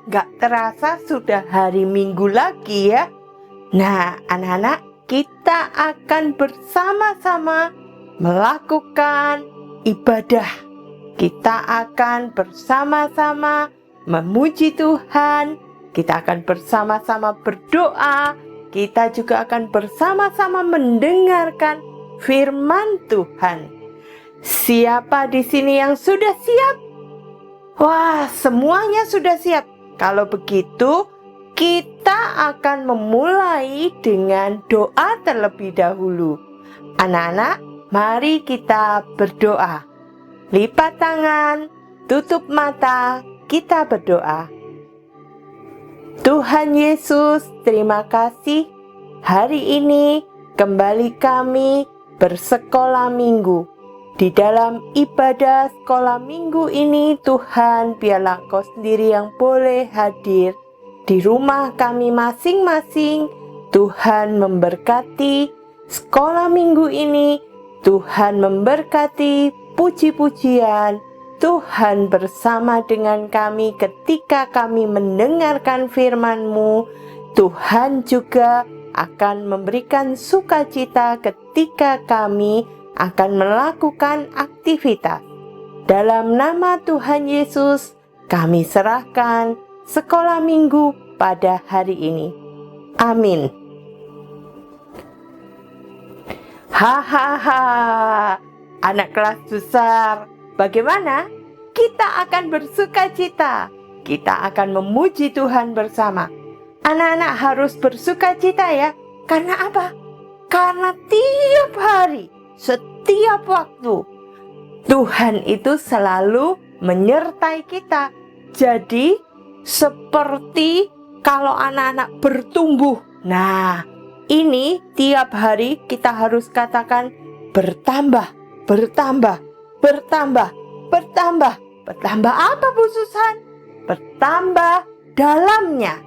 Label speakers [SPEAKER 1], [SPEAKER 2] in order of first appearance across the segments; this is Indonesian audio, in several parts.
[SPEAKER 1] Gak terasa sudah hari Minggu lagi ya. Nah, anak-anak, kita akan bersama-sama melakukan ibadah. Kita akan bersama-sama memuji Tuhan. Kita akan bersama-sama berdoa. Kita juga akan bersama-sama mendengarkan firman Tuhan. Siapa di sini yang sudah siap? Wah, semuanya sudah siap. Kalau begitu, kita akan memulai dengan doa terlebih dahulu. Anak-anak, mari kita berdoa. Lipat tangan, tutup mata, kita berdoa. Tuhan Yesus, terima kasih. Hari ini kembali kami bersekolah minggu. Di dalam ibadah sekolah minggu ini, Tuhan, biarlah Engkau sendiri yang boleh hadir di rumah kami masing-masing. Tuhan memberkati sekolah minggu ini. Tuhan memberkati puji-pujian. Tuhan bersama dengan kami ketika kami mendengarkan firman-Mu. Tuhan juga akan memberikan sukacita ketika kami akan melakukan aktivitas. Dalam nama Tuhan Yesus, kami serahkan sekolah minggu pada hari ini. Amin. Hahaha, anak kelas besar, bagaimana? Kita akan bersukacita. Kita akan memuji Tuhan bersama. Anak-anak harus bersukacita ya. Karena apa? Karena tiap hari, setiap waktu, Tuhan itu selalu menyertai kita. Jadi, seperti kalau anak-anak bertumbuh. Nah, ini tiap hari kita harus katakan bertambah, bertambah, bertambah, bertambah. Bertambah apa, Bu Susan? Bertambah dalamnya.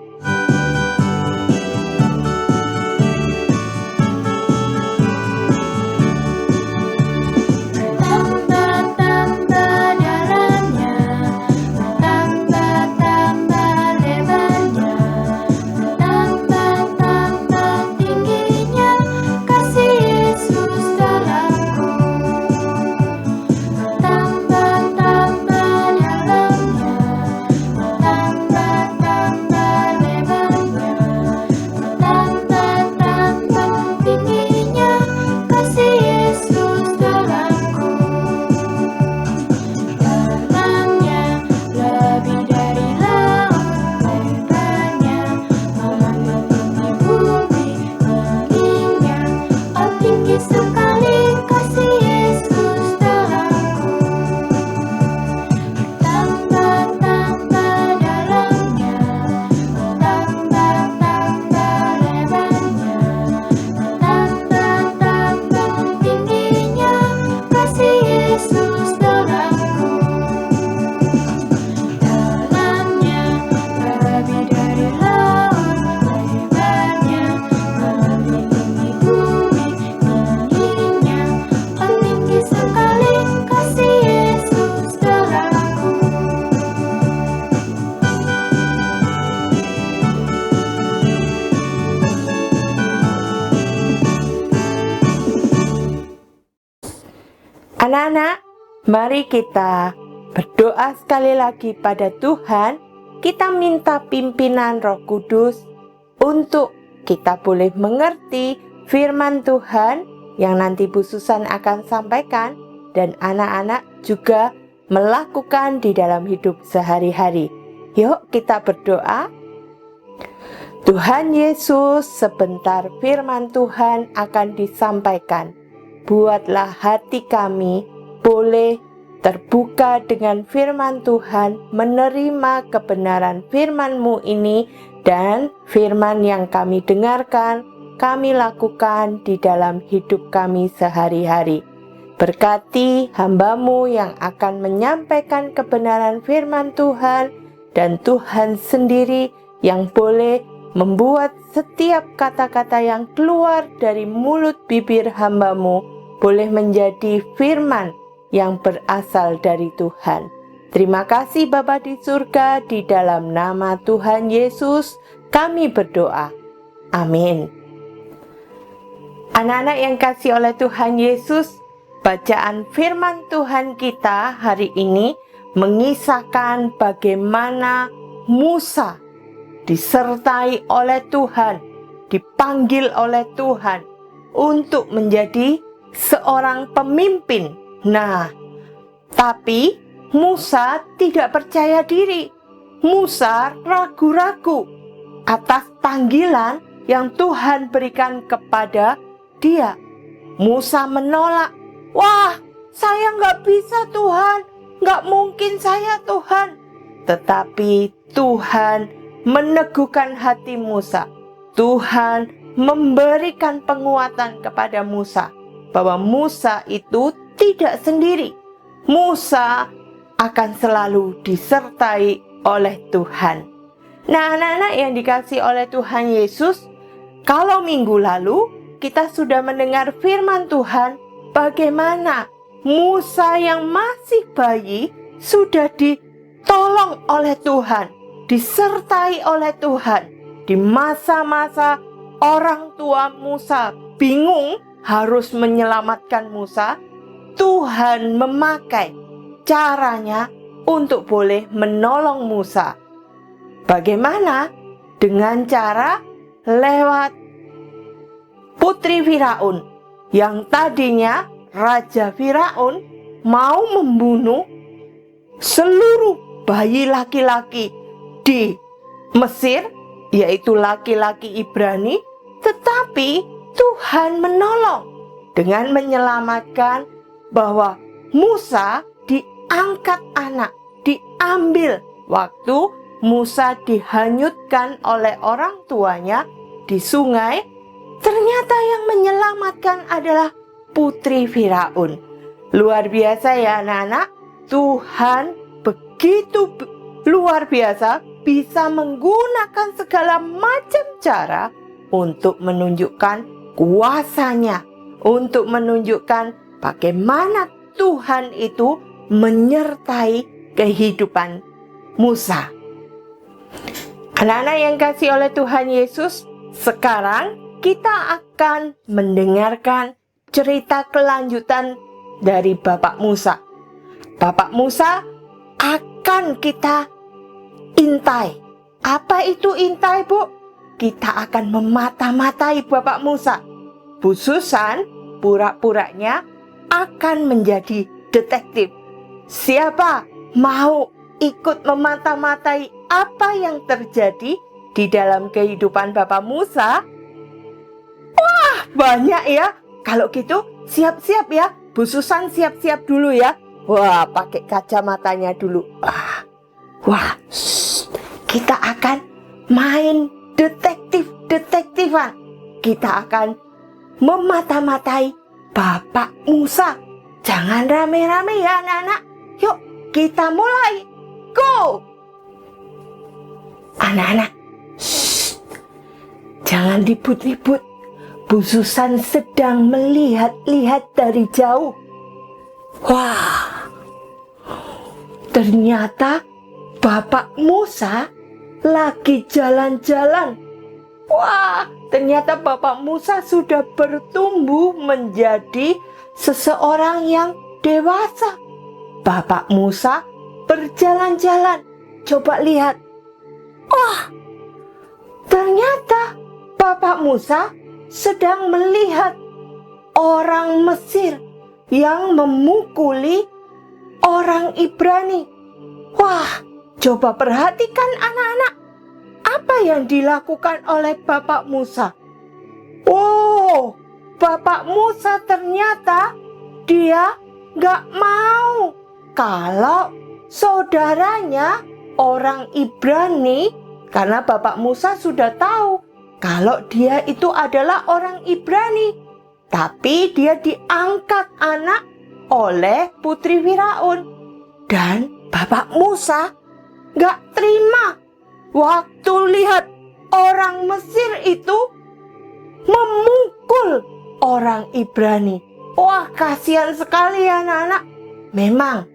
[SPEAKER 1] Anak-anak, mari kita berdoa sekali lagi pada Tuhan. Kita minta pimpinan Roh Kudus untuk kita boleh mengerti firman Tuhan yang nanti Bu Susan akan sampaikan, dan anak-anak juga melakukan di dalam hidup sehari-hari. Yuk kita berdoa. Tuhan Yesus, sebentar firman Tuhan akan disampaikan. Buatlah hati kami boleh terbuka dengan firman Tuhan, menerima kebenaran firman-Mu ini, dan firman yang kami dengarkan, kami lakukan di dalam hidup kami sehari-hari. Berkati hamba-Mu yang akan menyampaikan kebenaran firman Tuhan, dan Tuhan sendiri yang boleh membuat setiap kata-kata yang keluar dari mulut bibir hamba-Mu boleh menjadi firman yang berasal dari Tuhan. Terima kasih Bapa di surga, di dalam nama Tuhan Yesus kami berdoa. Amin. Anak-anak yang kasih oleh Tuhan Yesus, bacaan firman Tuhan kita hari ini mengisahkan bagaimana Musa disertai oleh Tuhan, dipanggil oleh Tuhan untuk menjadi seorang pemimpin. Nah, tapi Musa tidak percaya diri. Musa ragu-ragu atas panggilan yang Tuhan berikan kepada dia. Musa menolak. Wah, saya nggak bisa Tuhan, nggak mungkin saya Tuhan. Tetapi Tuhan meneguhkan hati Musa. Tuhan memberikan penguatan kepada Musa bahwa Musa itu tidak sendiri. Musa akan selalu disertai oleh Tuhan. Nah, anak-anak yang dikasihi oleh Tuhan Yesus, kalau minggu lalu kita sudah mendengar firman Tuhan bagaimana Musa yang masih bayi sudah ditolong oleh Tuhan, disertai oleh Tuhan. Di masa-masa orang tua Musa bingung harus menyelamatkan Musa, Tuhan memakai caranya untuk boleh menolong Musa. Bagaimana? Dengan cara lewat putri Firaun yang tadinya Raja Firaun mau membunuh seluruh bayi laki-laki di Mesir, yaitu laki-laki Ibrani, tetapi Tuhan menolong dengan menyelamatkan bahwa Musa diangkat anak, diambil waktu Musa dihanyutkan oleh orang tuanya di sungai. Ternyata yang menyelamatkan adalah putri Firaun. Luar biasa ya anak-anak, Tuhan begitu luar biasa, bisa menggunakan segala macam cara untuk menunjukkan kuasanya, untuk menunjukkan bagaimana Tuhan itu menyertai kehidupan Musa. Anak-anak yang kasih oleh Tuhan Yesus, sekarang kita akan mendengarkan cerita kelanjutan dari Bapak Musa. Bapak Musa akan kita intai. Apa itu intai, Bu? Kita akan memata-matai Bapak Musa. Bu Susan pura-puranya akan menjadi detektif. Siapa mau ikut memata-matai apa yang terjadi di dalam kehidupan Bapak Musa? Wah, banyak ya. Kalau gitu, siap-siap ya. Bu Susan siap-siap dulu ya. Wah, pakai kacamatanya dulu. Wah, kita akan main detektif-detektifan. Kita akan memata-matai Bapak Musa. Jangan rame-rame ya anak-anak. Yuk, kita mulai. Go! Anak-anak, jangan ribut-ribut. Bu Susan sedang melihat-lihat dari jauh. Wah, ternyata Bapak Musa lagi jalan-jalan. Wah, ternyata Bapak Musa sudah bertumbuh menjadi seseorang yang dewasa. Bapak Musa berjalan-jalan. Coba lihat. Wah, ternyata Bapak Musa sedang melihat orang Mesir yang memukuli orang Ibrani. Wah, coba perhatikan anak-anak. Apa yang dilakukan oleh Bapak Musa? Oh, Bapak Musa ternyata dia gak mau kalau saudaranya orang Ibrani, karena Bapak Musa sudah tahu kalau dia itu adalah orang Ibrani. Tapi dia diangkat anak oleh putri Firaun. Dan Bapak Musa gak terima waktu lihat orang Mesir itu memukul orang Ibrani. Wah, kasihan sekali ya anak-anak. Memang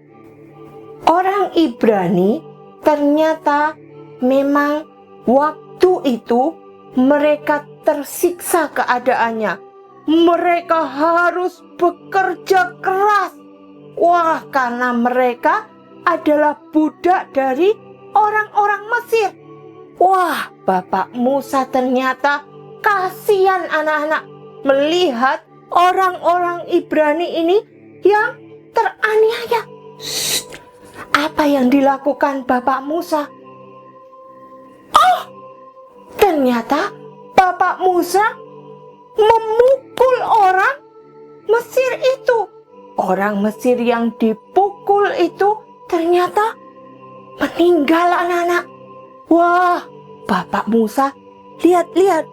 [SPEAKER 1] Orang Ibrani ternyata memang waktu itu mereka tersiksa keadaannya. Mereka harus bekerja keras. Wah, karena mereka adalah budak dari orang-orang Mesir. Wah, Bapak Musa ternyata kasihan anak-anak melihat orang-orang Ibrani ini yang teraniaya. Apa yang dilakukan Bapak Musa? Oh, ternyata Bapak Musa memukul orang Mesir itu. Orang Mesir yang dipukul itu ternyata meninggal anak-anak. Wah, Bapak Musa lihat-lihat.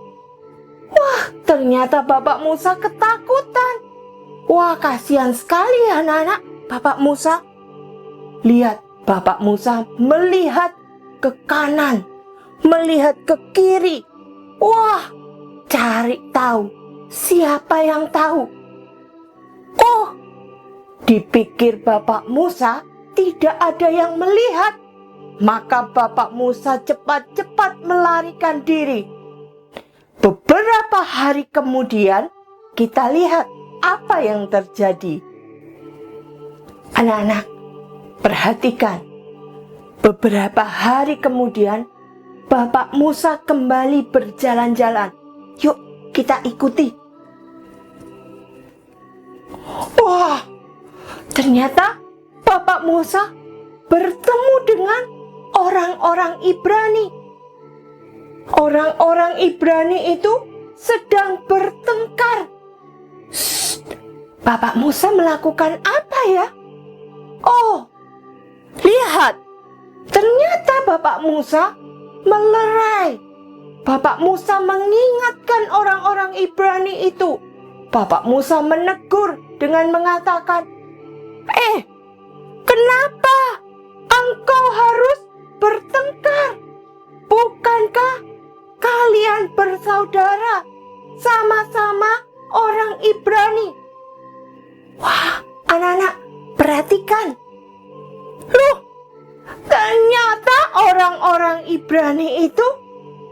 [SPEAKER 1] Wah, ternyata Bapak Musa ketakutan. Wah, kasihan sekali anak-anak Bapak Musa. Lihat, Bapak Musa melihat ke kanan, melihat ke kiri. Wah, cari tahu siapa yang tahu. Oh, dipikir Bapak Musa tidak ada yang melihat. Maka Bapak Musa cepat-cepat melarikan diri. Beberapa hari kemudian kita lihat apa yang terjadi. Anak-anak, perhatikan. Beberapa hari kemudian Bapak Musa kembali berjalan-jalan. Yuk kita ikuti. Wah, ternyata Bapak Musa bertemu dengan orang-orang Ibrani. Orang-orang Ibrani itu sedang bertengkar. Bapak Musa melakukan apa ya? Oh, lihat. Ternyata Bapak Musa melerai. Bapak Musa mengingatkan orang-orang Ibrani itu. Bapak Musa menegur dengan mengatakan, kenapa engkau harus bertengkar? Bukankah kalian bersaudara sama-sama orang Ibrani? Wah, anak-anak, perhatikan. Loh, ternyata orang-orang Ibrani itu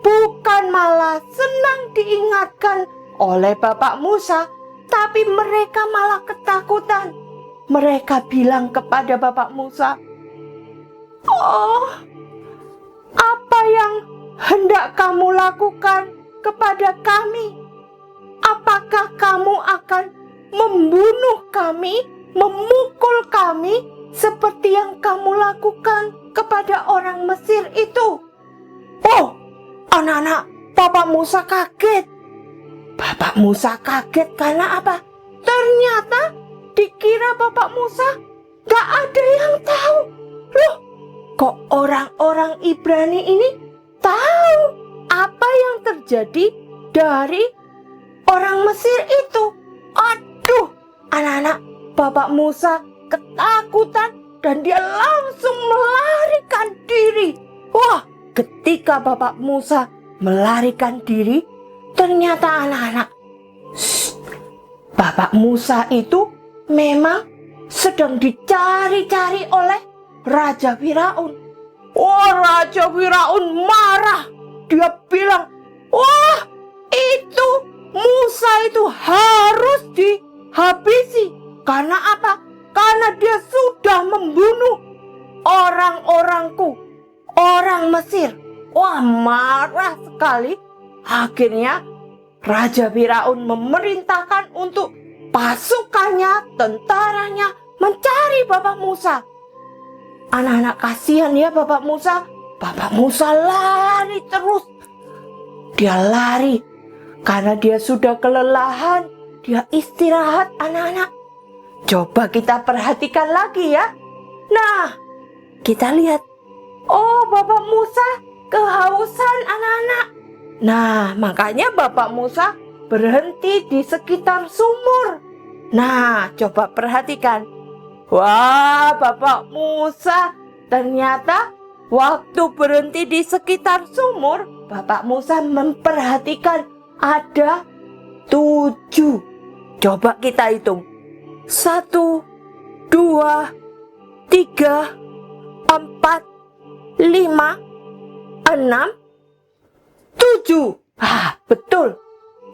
[SPEAKER 1] bukan malah senang diingatkan oleh Bapak Musa, tapi mereka malah ketakutan. Mereka bilang kepada Bapak Musa, "Oh, apa yang hendak kamu lakukan kepada kami? Apakah kamu akan membunuh kami, memukul kami seperti yang kamu lakukan kepada orang Mesir itu?" Oh, anak-anak, Bapak Musa kaget. Bapak Musa kaget karena apa? Ternyata dikira Bapak Musa gak ada yang tahu. Loh, kok orang-orang Ibrani ini tahu apa yang terjadi dari orang Mesir itu? Aduh, anak-anak, Bapak Musa ketakutan dan dia langsung melarikan diri. Wah, ketika Bapak Musa melarikan diri, ternyata anak-anak, Bapak Musa itu memang sedang dicari-cari oleh Raja Firaun. Wah, Raja Firaun marah. Dia bilang, wah, itu Musa itu harus dihabisi. Karena apa? Karena dia sudah membunuh orang-orangku, orang Mesir. Wah, marah sekali. Akhirnya Raja Firaun memerintahkan untuk pasukannya, tentaranya mencari Bapak Musa. Anak-anak, kasihan ya Bapak Musa. Bapak Musa lari terus. Dia lari karena dia sudah kelelahan. Dia istirahat, anak-anak. Coba kita perhatikan lagi ya. Nah, kita lihat. Oh, Bapak Musa kehausan, anak-anak. Nah, makanya Bapak Musa berhenti di sekitar sumur. Nah, coba perhatikan. Wah, Bapak Musa ternyata waktu berhenti di sekitar sumur, Bapak Musa memperhatikan ada 7. Coba kita hitung. 1, 2, 3, 4, 5, 6, 7. Betul.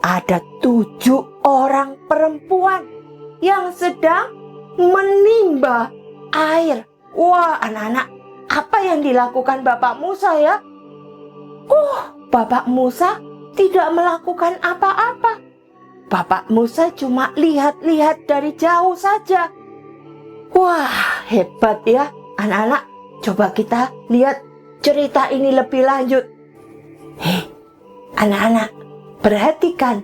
[SPEAKER 1] Ada 7 orang perempuan yang sedang menimba air. Wah, anak-anak, apa yang dilakukan Bapak Musa ya? Bapak Musa tidak melakukan apa-apa. Bapak Musa cuma lihat-lihat dari jauh saja. Wah, hebat ya anak-anak. Coba kita lihat cerita ini lebih lanjut. Anak-anak, perhatikan.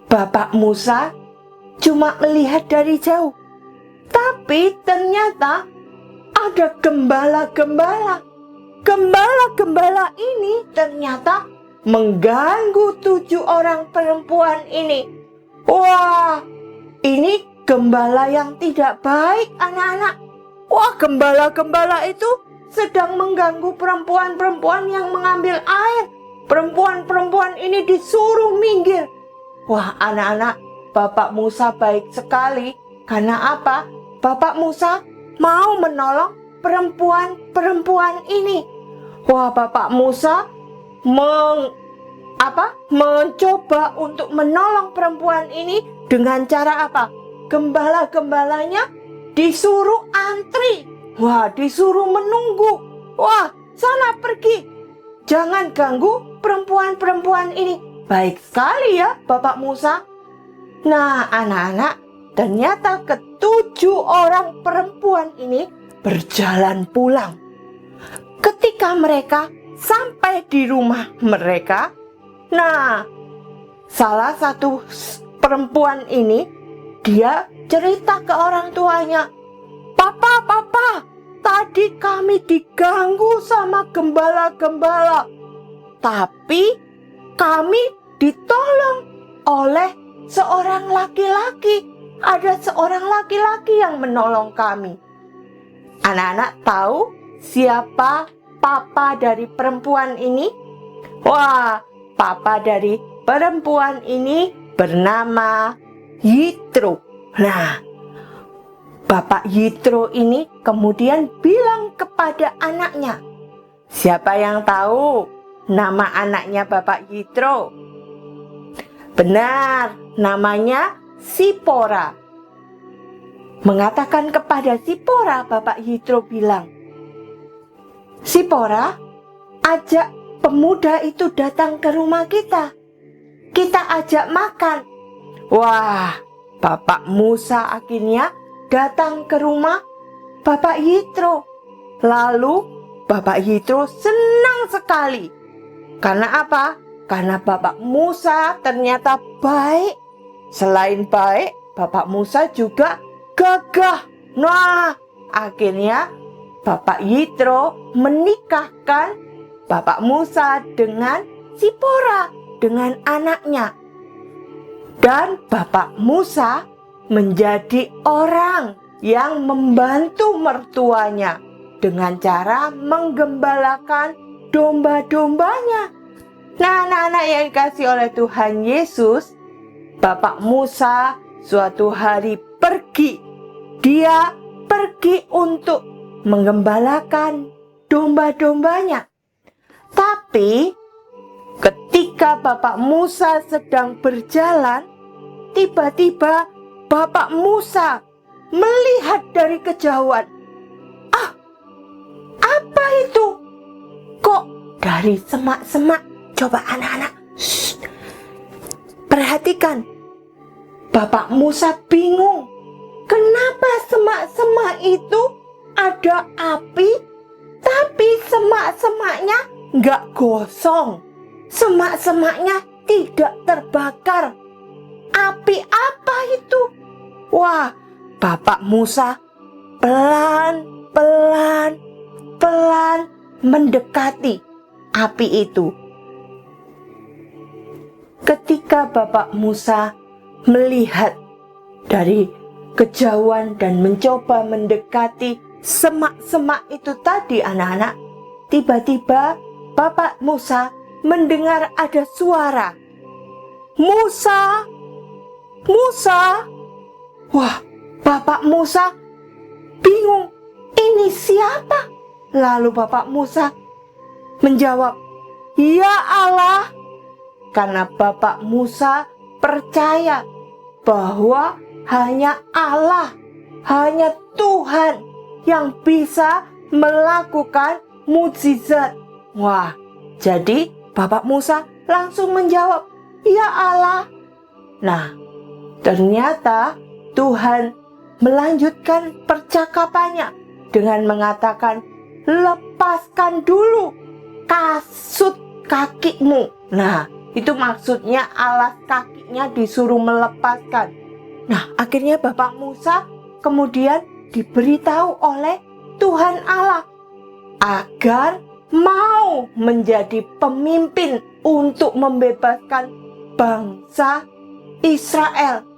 [SPEAKER 1] Bapak Musa cuma melihat dari jauh. Tapi ternyata ada gembala-gembala. Gembala-gembala ini ternyata mengganggu 7 orang perempuan ini. Wah, ini gembala yang tidak baik, anak-anak. Wah, gembala-gembala itu sedang mengganggu perempuan-perempuan yang mengambil air. Perempuan-perempuan ini disuruh minggir. Wah, anak-anak, Bapak Musa baik sekali. Karena apa? Bapak Musa mau menolong perempuan-perempuan ini. Wah, Bapak Musa mencoba untuk menolong perempuan ini dengan cara apa? Gembala-gembalanya disuruh antri. Wah, disuruh menunggu. Wah, sana pergi. Jangan ganggu perempuan-perempuan ini. Baik sekali ya Bapak Musa. Nah, anak-anak, ternyata ke-7 orang perempuan ini berjalan pulang. Ketika mereka sampai di rumah mereka, nah, salah satu perempuan ini, dia cerita ke orang tuanya, Papa, tadi kami diganggu sama gembala-gembala. Tapi kami ditolong oleh seorang laki-laki. Ada seorang laki-laki yang menolong kami. Anak-anak tahu siapa papa dari perempuan ini? Wah, papa dari perempuan ini bernama Yitro. Nah, Bapak Yitro ini kemudian bilang kepada anaknya. Siapa yang tahu nama anaknya Bapak Yitro? Benar, namanya Sipora. Mengatakan kepada Sipora, Bapak Yitro bilang, Sipora, ajak pemuda itu datang ke rumah kita. Kita ajak makan. Wah, Bapak Musa akhirnya datang ke rumah Bapak Yitro. Lalu Bapak Yitro senang sekali. Karena apa? Karena Bapak Musa ternyata baik. Selain baik, Bapak Musa juga gagah. Nah, akhirnya Bapak Yitro menikahkan Bapak Musa dengan Sipora, dengan anaknya. Dan Bapak Musa menjadi orang yang membantu mertuanya dengan cara menggembalakan domba-dombanya. Nah, anak-anak yang dikasihi oleh Tuhan Yesus, Bapak Musa suatu hari pergi. Dia pergi untuk menggembalakan domba-dombanya. Tapi ketika Bapak Musa sedang berjalan, tiba-tiba Bapak Musa melihat dari kejauhan. Apa itu? Kok dari semak-semak? Coba anak-anak, perhatikan. Bapak Musa bingung. Kenapa semak-semak itu ada api, tapi semak-semaknya nggak gosong? Semak-semaknya tidak terbakar. Api apa itu? Wah, Bapak Musa pelan-pelan mendekati api itu. Ketika Bapak Musa melihat dari kejauhan dan mencoba mendekati semak-semak itu tadi, anak-anak, tiba-tiba Bapak Musa mendengar ada suara, Musa, Musa. Wah, Bapak Musa bingung. Ini "Ini siapa?" Lalu Bapak Musa menjawab, "Ya Allah." Karena Bapak Musa percaya bahwa hanya Allah, hanya Tuhan yang bisa melakukan mukjizat. Wah, jadi Bapak Musa langsung menjawab, "Ya Allah." Nah, ternyata Tuhan melanjutkan percakapannya dengan mengatakan, "Lepaskan dulu kasut kakimu." Nah, itu maksudnya alas kakinya disuruh melepaskan. Nah, akhirnya Bapak Musa kemudian diberitahu oleh Tuhan Allah agar mau menjadi pemimpin untuk membebaskan bangsa Israel.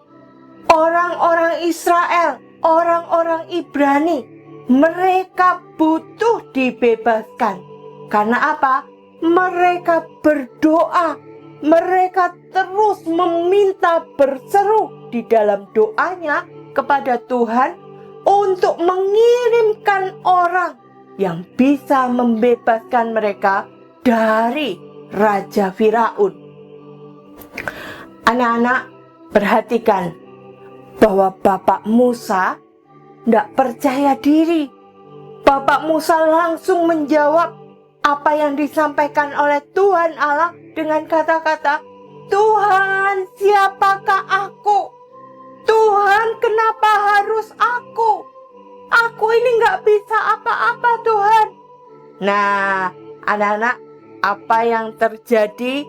[SPEAKER 1] Orang-orang Israel, orang-orang Ibrani, mereka butuh dibebaskan. Karena apa? Mereka berdoa, mereka terus meminta, berseru di dalam doanya kepada Tuhan untuk mengirimkan orang yang bisa membebaskan mereka dari Raja Firaun. Anak-anak, perhatikan bahwa Bapak Musa tidak percaya diri. Bapak Musa langsung menjawab apa yang disampaikan oleh Tuhan Allah dengan kata-kata, "Tuhan, siapakah aku? Tuhan, kenapa harus aku? Aku ini nggak bisa apa-apa, Tuhan." Nah, anak-anak, apa yang terjadi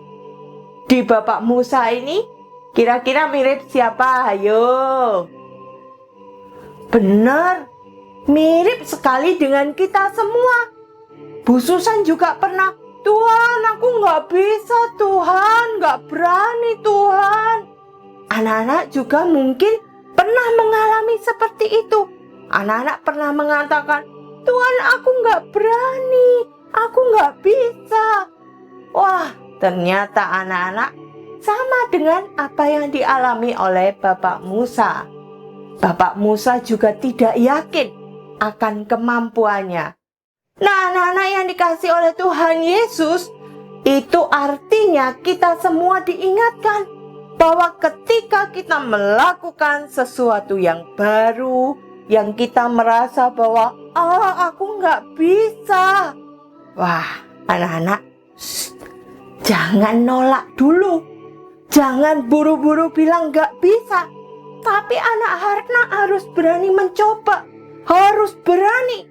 [SPEAKER 1] di Bapak Musa ini kira-kira mirip siapa? Ayo. Benar, mirip sekali dengan kita semua. Bu Susan juga pernah, "Tuhan, aku nggak bisa, Tuhan, nggak berani, Tuhan." Anak-anak juga mungkin pernah mengalami seperti itu. Anak-anak pernah mengatakan, "Tuhan, aku nggak berani, aku nggak bisa." Wah, ternyata anak-anak sama dengan apa yang dialami oleh Bapak Musa. Bapak Musa juga tidak yakin akan kemampuannya. Nah, anak-anak yang dikasihi oleh Tuhan Yesus, itu artinya kita semua diingatkan bahwa ketika kita melakukan sesuatu yang baru, yang kita merasa bahwa, aku nggak bisa. Wah, anak-anak, jangan nolak dulu. Jangan buru-buru bilang nggak bisa. Tapi anak-anak harus berani mencoba. Harus berani.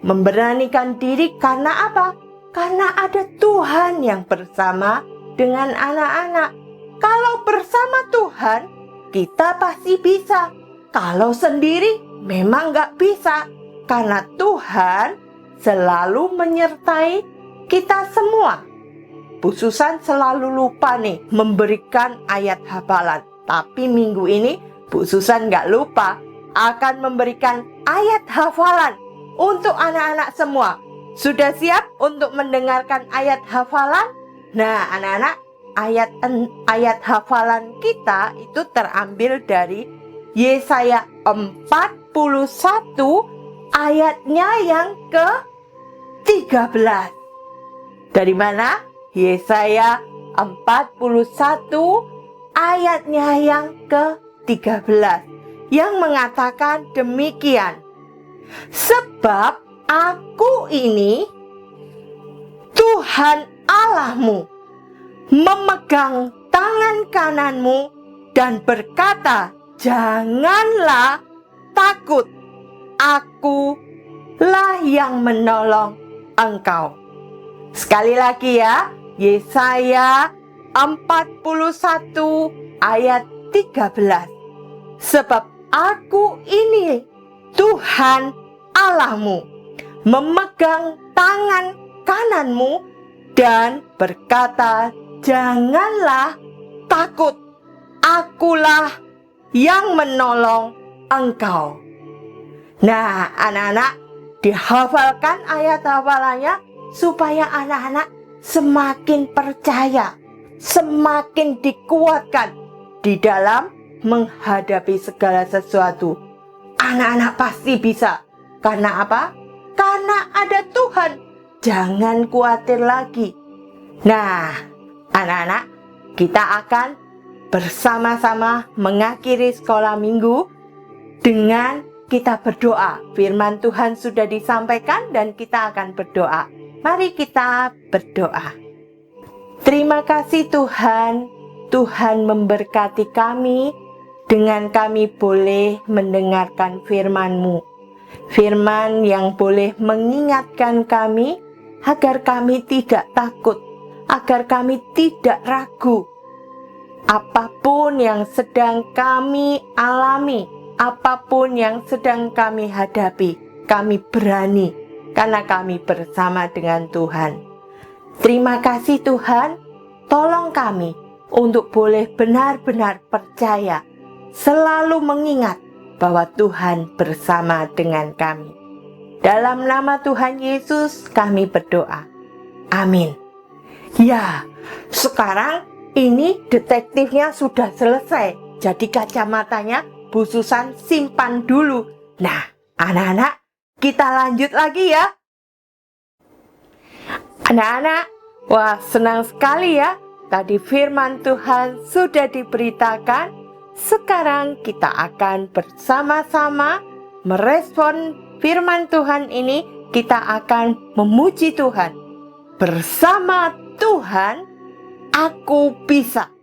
[SPEAKER 1] Memberanikan diri karena apa? Karena ada Tuhan yang bersama dengan anak-anak. Kalau bersama Tuhan, kita pasti bisa. Kalau sendiri, memang nggak bisa. Karena Tuhan selalu menyertai kita semua. Bu Susan selalu lupa nih memberikan ayat hafalan. Tapi minggu ini Bu Susan nggak lupa akan memberikan ayat hafalan untuk anak-anak semua. Sudah siap untuk mendengarkan ayat hafalan? Nah, anak-anak, ayat hafalan kita itu terambil dari Yesaya 41 ayatnya yang ke-13. Dari mana? Yesaya 41 ayatnya yang ke-13 yang mengatakan demikian. "Sebab aku ini Tuhan Allahmu, memegang tangan kananmu dan berkata, janganlah takut, akulah yang menolong engkau." Sekali lagi ya, Yesaya 41 ayat 13. "Sebab aku ini Tuhan Allahmu, memegang tangan kananmu dan berkata, janganlah takut, akulah yang menolong engkau." Nah, anak-anak, dihafalkan ayat hafalannya supaya anak-anak semakin percaya, semakin dikuatkan di dalam menghadapi segala sesuatu. Anak-anak pasti bisa. Karena apa? karena ada Tuhan. Jangan khawatir lagi. Nah, anak-anak, kita akan bersama-sama mengakhiri sekolah minggu dengan kita berdoa. Firman Tuhan sudah disampaikan dan kita akan berdoa. Mari kita berdoa. Terima kasih Tuhan. Tuhan memberkati kami dengan kami boleh mendengarkan firman-Mu. Firman yang boleh mengingatkan kami agar kami tidak takut, agar kami tidak ragu. Apapun yang sedang kami alami, apapun yang sedang kami hadapi, kami berani karena kami bersama dengan Tuhan. Terima kasih Tuhan, tolong kami untuk boleh benar-benar percaya, selalu mengingat bahwa Tuhan bersama dengan kami. Dalam nama Tuhan Yesus kami berdoa. Amin. Ya, sekarang ini detektifnya sudah selesai. Jadi kacamatanya Bu Susan simpan dulu. Nah, anak-anak, kita lanjut lagi ya. Anak-anak, wah senang sekali ya. Tadi firman Tuhan sudah diberitakan. Sekarang kita akan bersama-sama merespon firman Tuhan ini. Kita akan memuji Tuhan. Bersama Tuhan, aku bisa.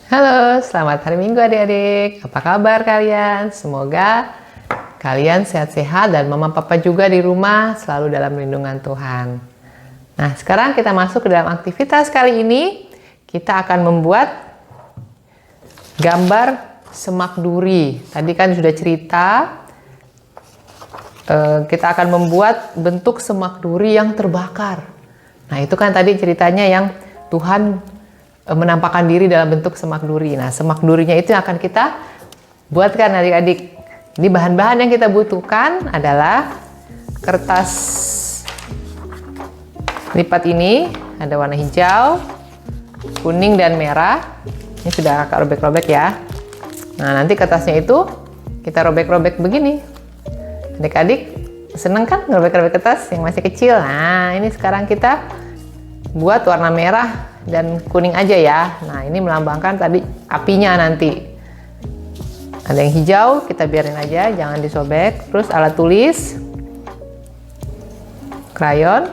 [SPEAKER 2] Halo, selamat hari Minggu adik-adik. Apa kabar kalian? Semoga kalian sehat-sehat dan mama papa juga di rumah selalu dalam lindungan Tuhan. Nah, sekarang kita masuk ke dalam aktivitas kali ini. Kita akan membuat gambar semak duri. Tadi kan sudah cerita, kita akan membuat bentuk semak duri yang terbakar. Nah, itu kan tadi ceritanya yang Tuhan menampakkan diri dalam bentuk semak duri. Nah, semak durinya itu yang akan kita buatkan adik-adik. Ini bahan-bahan yang kita butuhkan adalah kertas lipat ini, ada warna hijau, kuning, dan merah. Ini sudah kakak robek-robek ya. Nah, nanti kertasnya itu kita robek-robek begini. Adik-adik seneng kan ngerobek-robek kertas yang masih kecil? Nah, ini sekarang kita buat warna merah dan kuning aja ya. Nah, ini melambangkan tadi apinya nanti. Ada yang hijau, kita biarin aja, jangan disobek. Terus alat tulis, krayon,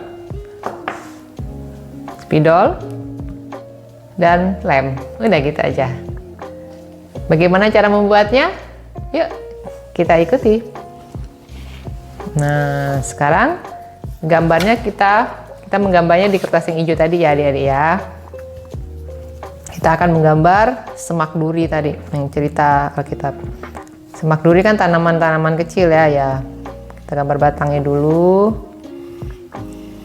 [SPEAKER 2] spidol, dan lem. Udah gitu aja. Bagaimana cara membuatnya? Yuk, kita ikuti. Nah, sekarang gambarnya kita menggambarnya di kertas yang hijau tadi ya adik-adik ya. Kita akan menggambar semak duri tadi yang cerita Alkitab. Semak duri kan tanaman-tanaman kecil ya. Kita gambar batangnya dulu.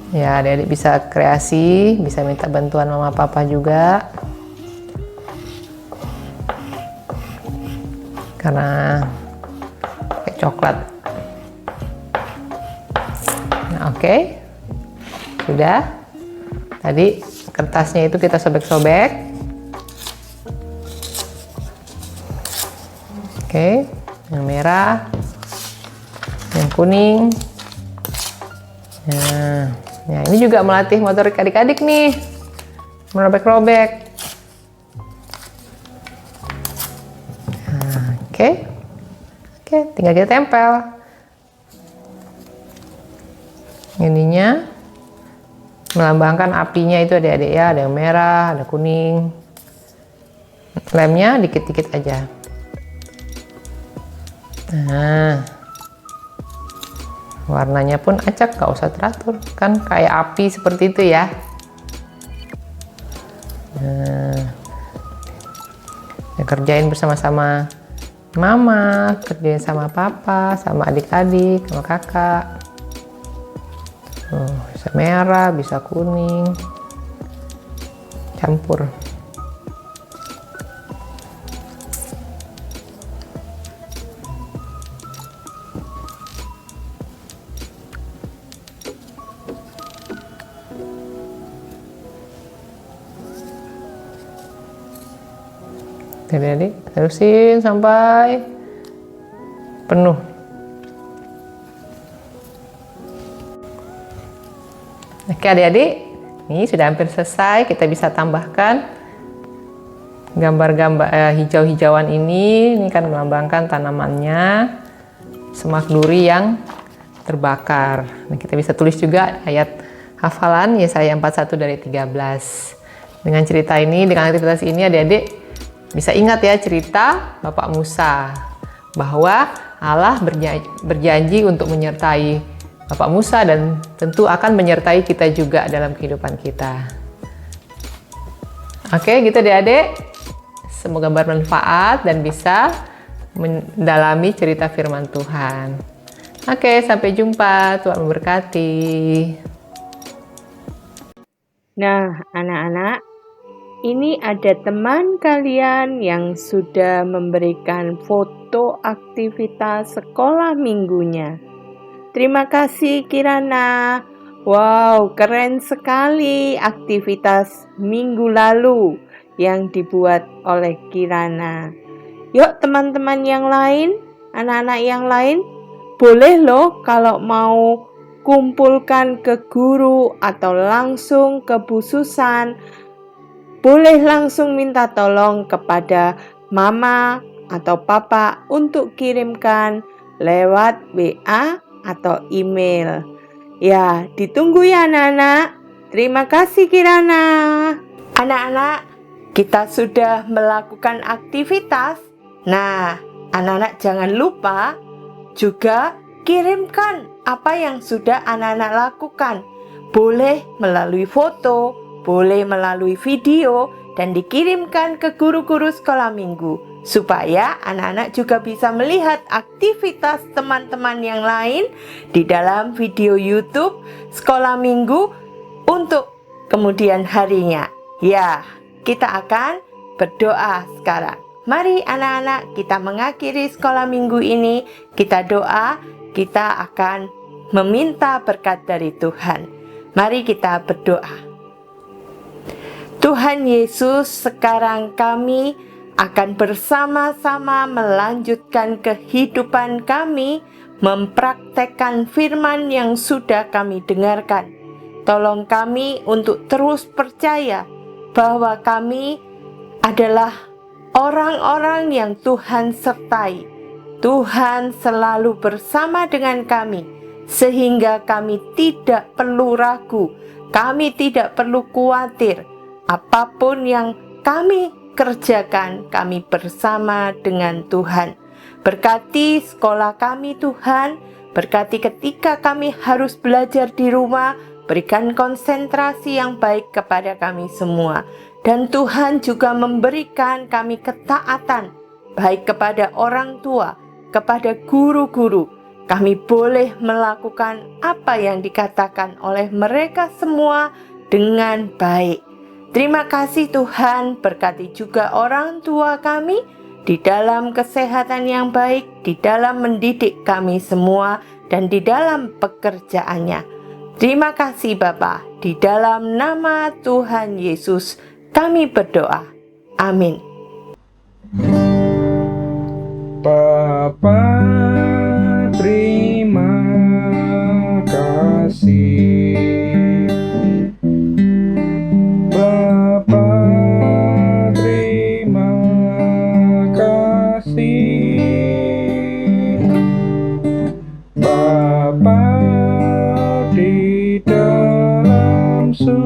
[SPEAKER 2] Ya, adik-adik bisa kreasi, bisa minta bantuan mama papa juga. Karena kayak coklat. Nah, oke. Sudah. Tadi kertasnya itu kita sobek-sobek. Oke, yang merah, yang kuning. Nah, ya ini juga melatih motorik adik-adik nih, merobek-robek. Nah, oke, tinggal kita tempel. Ininya melambangkan apinya itu adik-adik ya, ada yang merah, ada kuning. Lemnya dikit-dikit aja. Nah, warnanya pun acak, gak usah teratur, kan kayak api seperti itu ya. Nah, ya kerjain bersama-sama mama, kerjain sama papa, sama adik-adik, sama kakak. Bisa merah, bisa kuning, campur. Adik-adik terusin sampai penuh. Oke adik-adik, ini sudah hampir selesai. Kita bisa tambahkan gambar-gambar hijau-hijauan ini kan melambangkan tanamannya, semak duri yang terbakar. Nah, kita bisa tulis juga ayat hafalan Yesaya 41 dari 13. Dengan cerita ini, dengan aktivitas ini adik-adik bisa ingat ya cerita Bapak Musa, bahwa Allah berjanji untuk menyertai Bapak Musa dan tentu akan menyertai kita juga dalam kehidupan kita. Oke, gitu adik-adik. Semoga bermanfaat dan bisa mendalami cerita firman Tuhan. Oke, sampai jumpa. Tuhan memberkati.
[SPEAKER 1] Nah, anak-anak, ini ada teman kalian yang sudah memberikan foto aktivitas sekolah minggunya. Terima kasih Kirana. Wow, keren sekali aktivitas minggu lalu yang dibuat oleh Kirana. Yuk teman-teman yang lain, anak-anak yang lain, boleh loh kalau mau kumpulkan ke guru atau langsung ke Bu Susan. Boleh langsung minta tolong kepada mama atau papa untuk kirimkan lewat WA atau email. Ya, ditunggu ya anak-anak. Terima kasih Kirana. Anak-anak, kita sudah melakukan aktivitas. Nah, anak-anak jangan lupa juga kirimkan apa yang sudah anak-anak lakukan. Boleh melalui foto, boleh melalui video, dan dikirimkan ke guru-guru sekolah minggu, supaya anak-anak juga bisa melihat aktivitas teman-teman yang lain di dalam video YouTube sekolah minggu untuk kemudian harinya. Ya, kita akan berdoa sekarang. Mari anak-anak, kita mengakhiri sekolah minggu ini, kita doa, kita akan meminta berkat dari Tuhan. Mari kita berdoa. Tuhan Yesus, sekarang kami akan bersama-sama melanjutkan kehidupan kami mempraktekkan firman yang sudah kami dengarkan. Tolong kami untuk terus percaya bahwa kami adalah orang-orang yang Tuhan sertai. Tuhan selalu bersama dengan kami, sehingga kami tidak perlu ragu, kami tidak perlu khawatir. Apapun yang kami kerjakan, kami bersama dengan Tuhan. Berkati sekolah kami Tuhan, berkati ketika kami harus belajar di rumah, berikan konsentrasi yang baik kepada kami semua. Dan Tuhan juga memberikan kami ketaatan, baik kepada orang tua, kepada guru-guru. Kami boleh melakukan apa yang dikatakan oleh mereka semua dengan baik. Terima kasih Tuhan, berkati juga orang tua kami di dalam kesehatan yang baik, di dalam mendidik kami semua, dan di dalam pekerjaannya. Terima kasih Bapa, di dalam nama Tuhan Yesus kami berdoa. Amin.
[SPEAKER 3] Bapa, terima kasih. Bapa, terima kasih. Bapa di dalam surga,